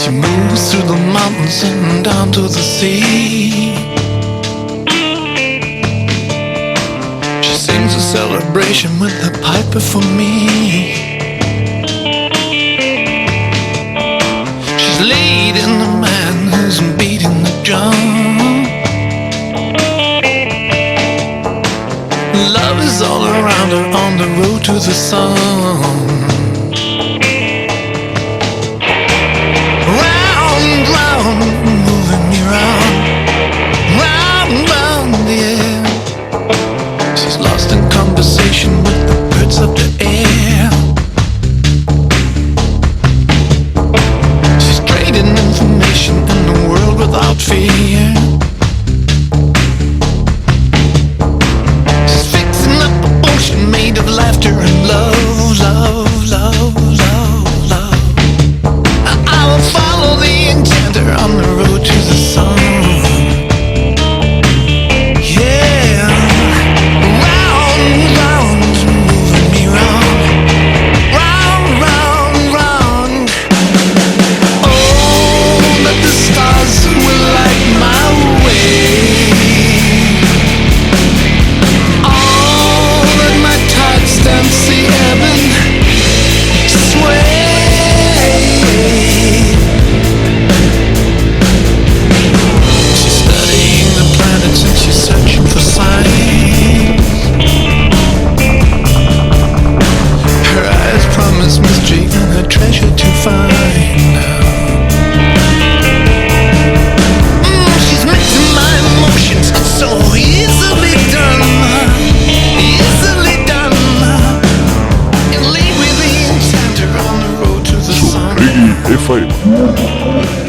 She moves through the mountains and down to the sea. She sings a celebration with the piper for me. She's leading the man who's beating the drum. Love is all around her on the road to the sun. Moving me round, round, round the air. She's lost in conversation with the birds of the air. She's trading information in a world without fear. She's fixing up a potion made of laughter and love, love, love, love, love. I will follow the enchanter on the road to the sun. Yeah, round, round, moving me round, round, round, round. Oh, that the stars will light my way. Oh, that my tide stamps the ebb and sway. And she's searching for signs. Her eyes promise mystery and a treasure to find. She's mixing my emotions, it's so easily done. Easily done. And leave with the enchanter on the road to the sun. SOMREGGAE Fm.